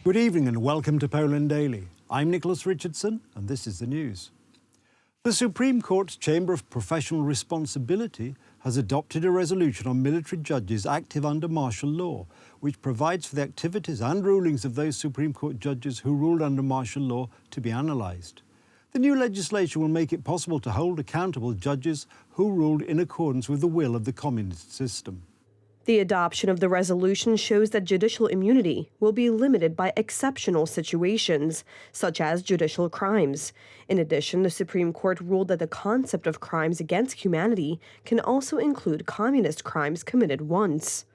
Good evening and welcome to Poland Daily. I'm Nicholas Richardson and this is the news. The Supreme Court's Chamber of Professional Responsibility has adopted a resolution on military judges active under martial law, which provides for the activities and rulings of those Supreme Court judges who ruled under martial law to be analysed. The new legislation will make it possible to hold accountable judges who ruled in accordance with the will of the communist system. The adoption of the resolution shows that judicial immunity will be limited by exceptional situations, such as judicial crimes. In addition, the Supreme Court ruled that the concept of crimes against humanity can also include communist crimes committed once.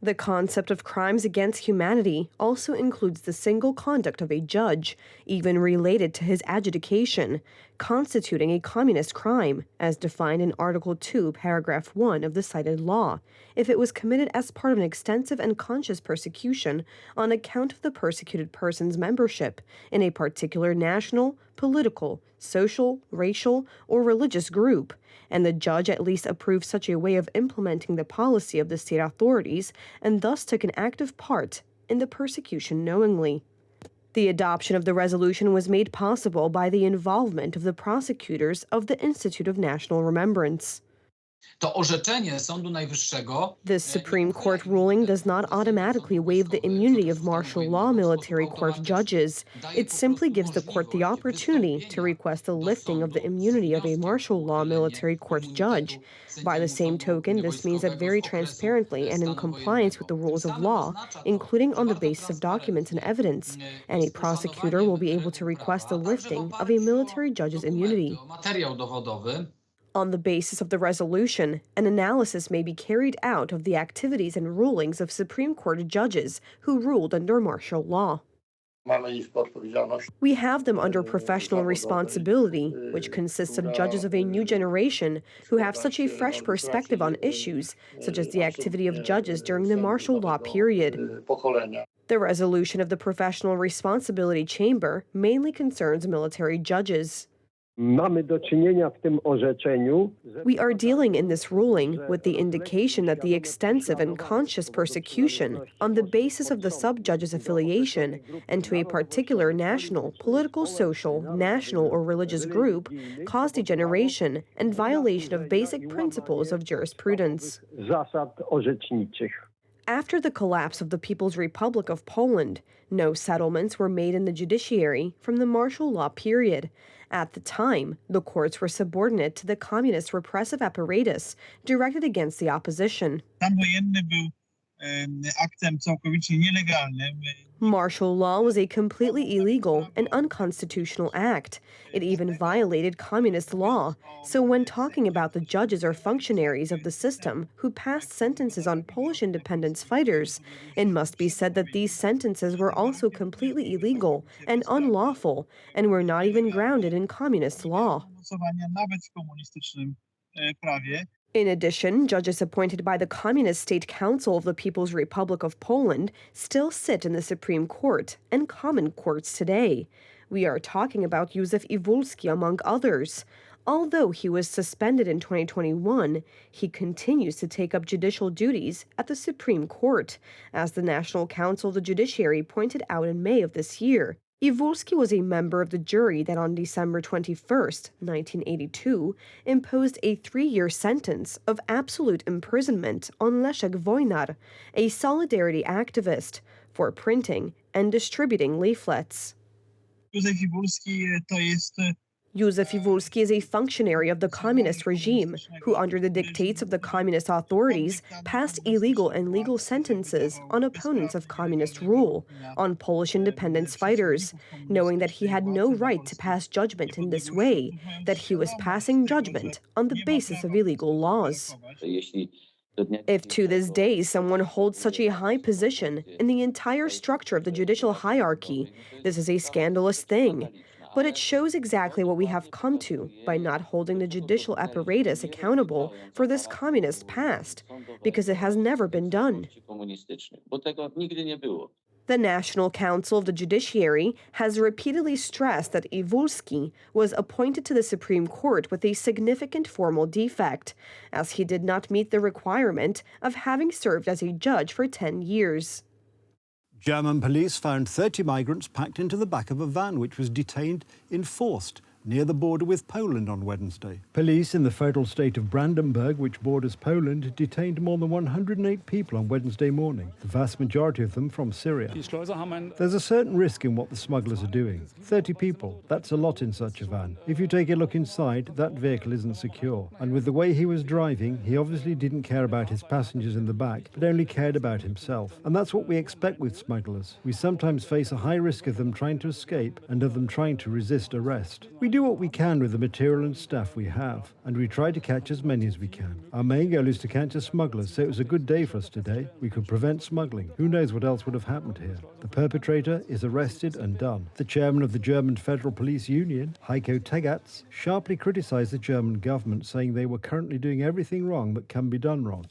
The concept of crimes against humanity also includes the single conduct of a judge, even related to his adjudication, constituting a communist crime, as defined in Article 2, Paragraph 1 of the cited law, if it was committed as part of an extensive and conscious persecution on account of the persecuted person's membership in a particular national, political, social, racial, or religious group, and the judge at least approved such a way of implementing the policy of the state authorities and thus took an active part in the persecution knowingly. The adoption of the resolution was made possible by the involvement of the prosecutors of the Institute of National Remembrance. This Supreme Court ruling does not automatically waive the immunity of martial law military court judges. It simply gives the court the opportunity to request the lifting of the immunity of a martial law military court judge. By the same token, this means that very transparently and in compliance with the rules of law, including on the basis of documents and evidence, any prosecutor will be able to request the lifting of a military judge's immunity. On the basis of the resolution, an analysis may be carried out of the activities and rulings of Supreme Court judges who ruled under martial law. We have them under professional responsibility, which consists of judges of a new generation who have such a fresh perspective on issues, such as the activity of judges during the martial law period. The resolution of the Professional Responsibility Chamber mainly concerns military judges. We are dealing in this ruling with the indication that the extensive and conscious persecution on the basis of the sub-judge's affiliation and to a particular national, political, social, national, or religious group caused degeneration and violation of basic principles of jurisprudence. After the collapse of the People's Republic of Poland, no settlements were made in the judiciary from the martial law period. At the time, the courts were subordinate to the communist repressive apparatus directed against the opposition. Martial law was a completely illegal and unconstitutional act. It even violated communist law. So when talking about the judges or functionaries of the system who passed sentences on Polish independence fighters, it must be said that these sentences were also completely illegal and unlawful and were not even grounded in communist law. In addition, judges appointed by the Communist State Council of the People's Republic of Poland still sit in the Supreme Court and common courts today. We are talking about Józef Iwulski, among others. Although he was suspended in 2021, he continues to take up judicial duties at the Supreme Court, as the National Council of the Judiciary pointed out in May of this year. Iwulski was a member of the jury that on December 21, 1982, imposed a 3-year sentence of absolute imprisonment on Leszek Wojnar, a solidarity activist, for printing and distributing leaflets. Józef Iwulski is a functionary of the communist regime who, under the dictates of the communist authorities, passed illegal and legal sentences on opponents of communist rule, on Polish independence fighters, knowing that he had no right to pass judgment in this way, that he was passing judgment on the basis of illegal laws. If to this day someone holds such a high position in the entire structure of the judicial hierarchy, this is a scandalous thing. But it shows exactly what we have come to by not holding the judicial apparatus accountable for this communist past, because it has never been done. The National Council of the Judiciary has repeatedly stressed that Iwulski was appointed to the Supreme Court with a significant formal defect, as he did not meet the requirement of having served as a judge for 10 years. German police found 30 migrants packed into the back of a van which was detained in Forst, near the border with Poland on Wednesday. Police in the federal state of Brandenburg, which borders Poland, detained more than 108 people on Wednesday morning, the vast majority of them from Syria. There's a certain risk in what the smugglers are doing. 30 people, that's a lot in such a van. If you take a look inside, that vehicle isn't secure. And with the way he was driving, he obviously didn't care about his passengers in the back, but only cared about himself. And that's what we expect with smugglers. We sometimes face a high risk of them trying to escape and of them trying to resist arrest. We do what we can with the material and staff we have, and we try to catch as many as we can. Our main goal is to catch the smugglers, so it was a good day for us today. We could prevent smuggling. Who knows what else would have happened here? The perpetrator is arrested and done. The chairman of the German Federal Police Union, Heiko Tegatz, sharply criticized the German government, saying they were currently doing everything wrong that can be done wrong.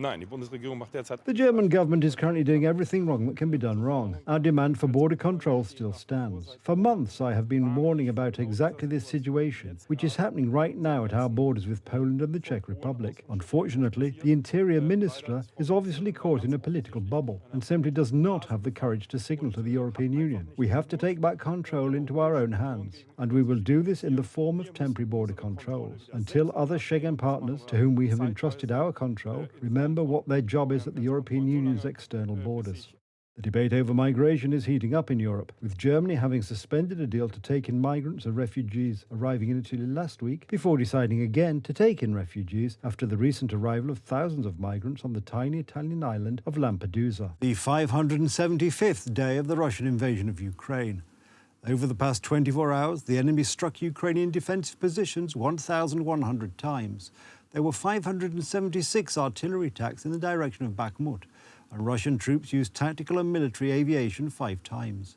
The German government is currently doing everything wrong that can be done wrong. Our demand for border control still stands. For months, I have been warning about exactly this situation, which is happening right now at our borders with Poland and the Czech Republic. Unfortunately, the Interior Minister is obviously caught in a political bubble and simply does not have the courage to signal to the European Union. We have to take back control into our own hands, and we will do this in the form of temporary border controls until other Schengen partners to whom we have entrusted our control remember what their job is at the European Union's external borders. The debate over migration is heating up in Europe, with Germany having suspended a deal to take in migrants and refugees arriving in Italy last week, before deciding again to take in refugees after the recent arrival of thousands of migrants on the tiny Italian island of Lampedusa. The 575th day of the Russian invasion of Ukraine. Over the past 24 hours, the enemy struck Ukrainian defensive positions 1,100 times. There were 576 artillery attacks in the direction of Bakhmut, and Russian troops used tactical and military aviation 5 times.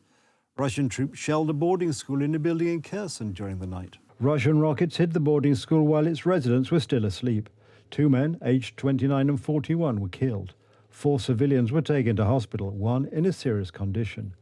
Russian troops shelled a boarding school in a building in Kherson during the night. Russian rockets hit the boarding school while its residents were still asleep. 2 men, aged 29 and 41, were killed. 4 civilians were taken to hospital, 1 in a serious condition.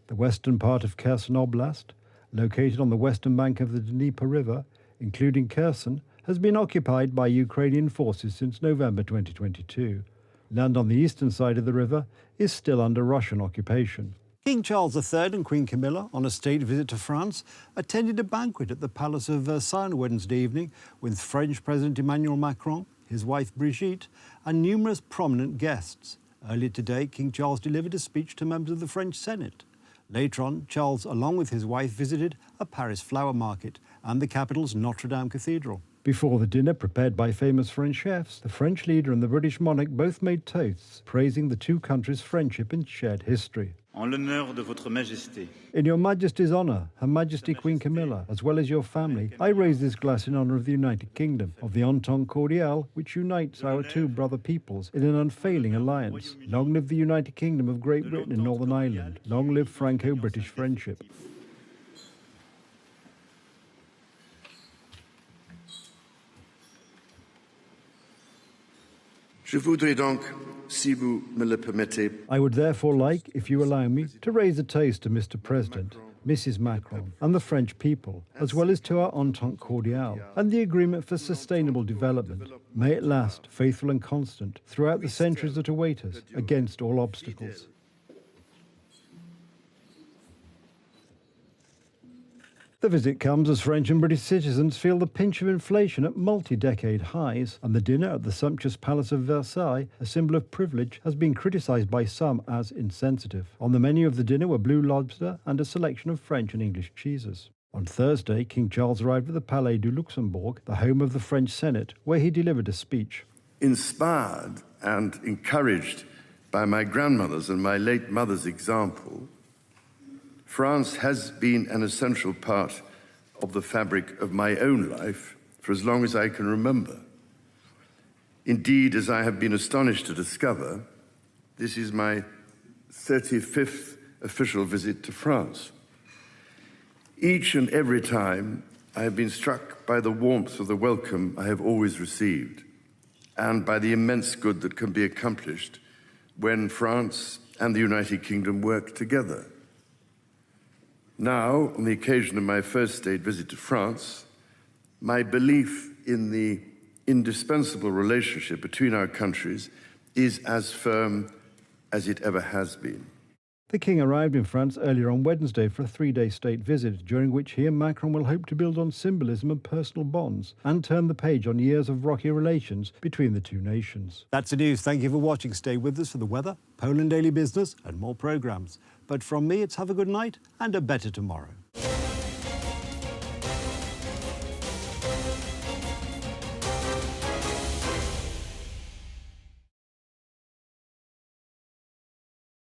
The western part of Kherson Oblast, located on the western bank of the Dnieper River, including Kherson, has been occupied by Ukrainian forces since November 2022. Land on the eastern side of the river is still under Russian occupation. King Charles III and Queen Camilla, on a state visit to France, attended a banquet at the Palace of Versailles on Wednesday evening with French President Emmanuel Macron, his wife Brigitte, and numerous prominent guests. Earlier today, King Charles delivered a speech to members of the French Senate. Later on, Charles, along with his wife, visited a Paris flower market and the capital's Notre Dame Cathedral. Before the dinner, prepared by famous French chefs, the French leader and the British monarch both made toasts, praising the two countries' friendship and shared history. En l'honneur de votre Majesté. In your Majesty's honour, Her Majesty Queen Camilla, as well as your family, I raise this glass in honour of the United Kingdom, of the Entente Cordiale, which unites our two brother peoples in an unfailing alliance. Long live the United Kingdom of Great Britain and Northern Ireland. Long live Franco-British friendship. Je voudrais donc, si vous me le permettez, I would therefore like, if you allow me, to raise a toast to Mr. President, Mrs. Macron, and the French people, as well as to our Entente Cordiale and the Agreement for Sustainable Development. May it last, faithful and constant, throughout the centuries that await us, against all obstacles. The visit comes as French and British citizens feel the pinch of inflation at multi-decade highs, and the dinner at the sumptuous Palace of Versailles, a symbol of privilege, has been criticised by some as insensitive. On the menu of the dinner were blue lobster and a selection of French and English cheeses. On Thursday, King Charles arrived at the Palais du Luxembourg, the home of the French Senate, where he delivered a speech. inspired and encouraged by my grandmother's and my late mother's example, France has been an essential part of the fabric of my own life for as long as I can remember. Indeed, as I have been astonished to discover, this is my 35th official visit to France. Each and every time, I have been struck by the warmth of the welcome I have always received, and by the immense good that can be accomplished when France and the United Kingdom work together. Now, on the occasion of my first state visit to France, my belief in the indispensable relationship between our countries is as firm as it ever has been. The King arrived in France earlier on Wednesday for a 3-day state visit, during which he and Macron will hope to build on symbolism and personal bonds and turn the page on years of rocky relations between the two nations. That's the news. Thank you for watching. Stay with us for the weather, Poland Daily Business and more programmes. But from me, it's have a good night and a better tomorrow.